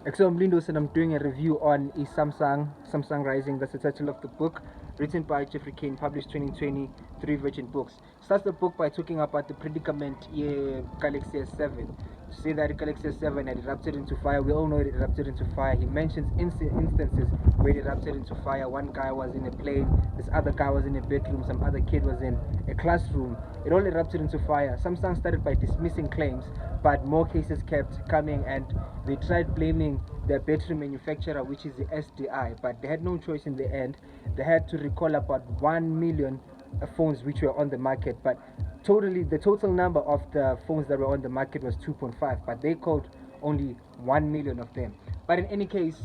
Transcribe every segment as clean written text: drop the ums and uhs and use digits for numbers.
I'm Lindos and I'm doing a review on Samsung Rising. That's the title of the book, written by Geoffrey Cain, published 2020, 3 Virgin Books. Starts the book by talking about the predicament Galaxy S7. To say that Galaxy S7 had erupted into fire, we all know it erupted into fire. He mentions instances where it erupted into fire. One guy was in a plane, this other guy was in a bedroom, some other kid was in a classroom. It all erupted into fire. Samsung started by dismissing claims, but more cases kept coming, and they tried blaming their battery manufacturer, which is the SDI, but they had no choice in the end. They had to recall about 1 million phones which were on the market, but the total number of the phones that were on the market was 2.5, but they called only 1 million of them. But in any case,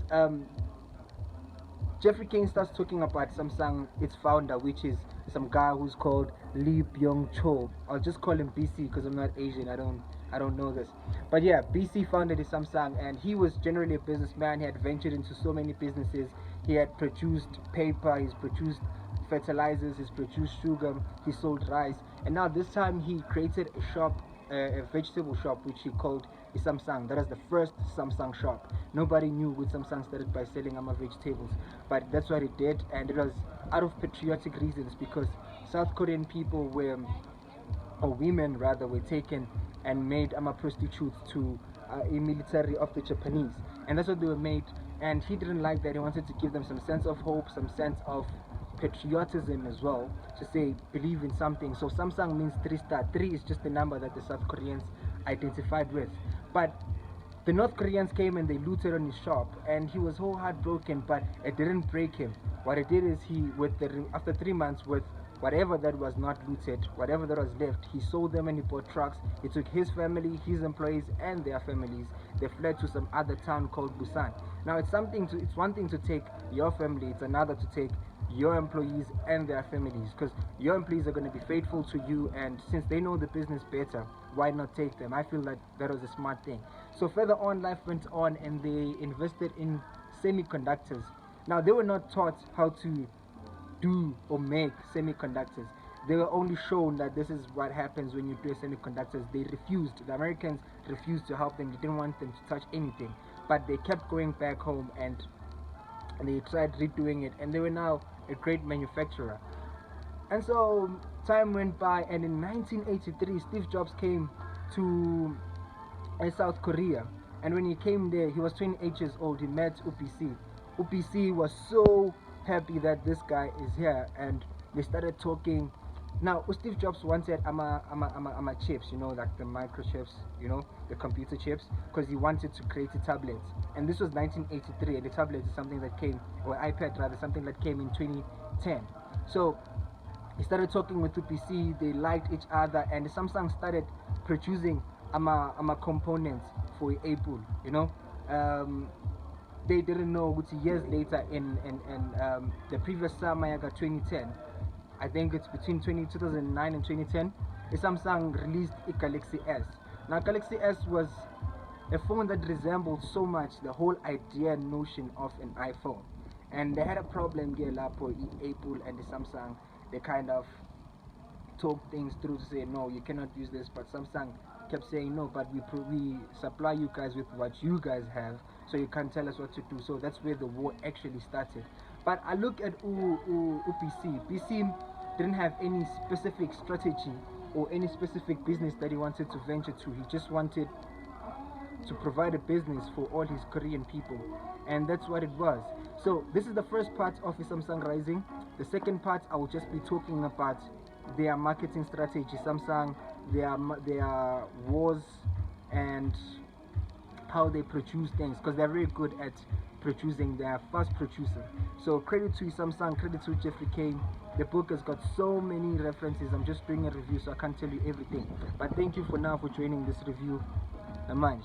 Geoffrey Cain starts talking about Samsung, its founder, which is some guy who's called Lee Byung-chul. I'll just call him BC because I'm not Asian. I don't know this. But yeah, BC founded Samsung, and he was generally a businessman. He had ventured into so many businesses. He had produced paper, he's produced fertilizers, he's produced sugar, he sold rice, and now this time he created a shop, a vegetable shop, which he called Samsung. That was the first Samsung shop. Nobody knew when Samsung started by selling vegetables, but that's what it did, and it was out of patriotic reasons, because South Korean people were, or women rather, were taken and made prostitutes to a military of the Japanese, and that's what they were made. And he didn't like that. He wanted to give them some sense of hope, some sense of patriotism as well, to say believe in something. So Samsung means 3 star. 3 is just the number that the South Koreans identified with. But the North Koreans came and they looted on his shop, and he was so heartbroken, but it didn't break him. What it did is after 3 months, with whatever that was not looted, whatever that was left, he sold them and he bought trucks. He took his family, his employees, and their families. They fled to some other town called Busan. Now it's one thing to take your family, it's another to take your employees and their families, because your employees are going to be faithful to you, and since they know the business better, why not take them? I feel like that was a smart thing. So further on, life went on, and they invested in semiconductors. Now they were not taught how to do or make semiconductors. They were only shown that this is what happens when you do semiconductors. They refused. The Americans refused to help them. They didn't want them to touch anything, but they kept going back home, and they tried redoing it, and they were now a great manufacturer. And so time went by, and in 1983 Steve Jobs came to South Korea, and when he came there, he was 28 years old. He met UPC. UPC was so happy that this guy is here, and they started talking. Now Steve Jobs wanted chips, like the microchips, the computer chips, because he wanted to create a tablet. And this was 1983, and the tablet is something that came, or iPad rather, something that came in 2010. So he started talking with UPC. They liked each other, and Samsung started producing components for Apple. They didn't know which years later, in the previous summer, 2010, I think it's between 2009 and 2010, Samsung released a Galaxy S. Now Galaxy S was a phone that resembled so much the whole idea and notion of an iPhone, and they had a problem here. Apple and the Samsung, they kind of talk things through to say no, you cannot use this, but Samsung kept saying no, but we supply you guys with what you guys have, so you can't tell us what to do. So that's where the war actually started. But I look at UPC. PC didn't have any specific strategy or any specific business that he wanted to venture to. He just wanted to provide a business for all his Korean people, and that's what it was. So this is the first part of Samsung Rising. The second part, I will just be talking about their marketing strategy, Samsung, their wars, and how they produce things, because they're very good at producing. They are fast producer. So credit to Samsung, credit to Geoffrey Cain. The book has got so many references. I'm just doing a review, so I can't tell you everything, but thank you for now for joining this review. Amanj.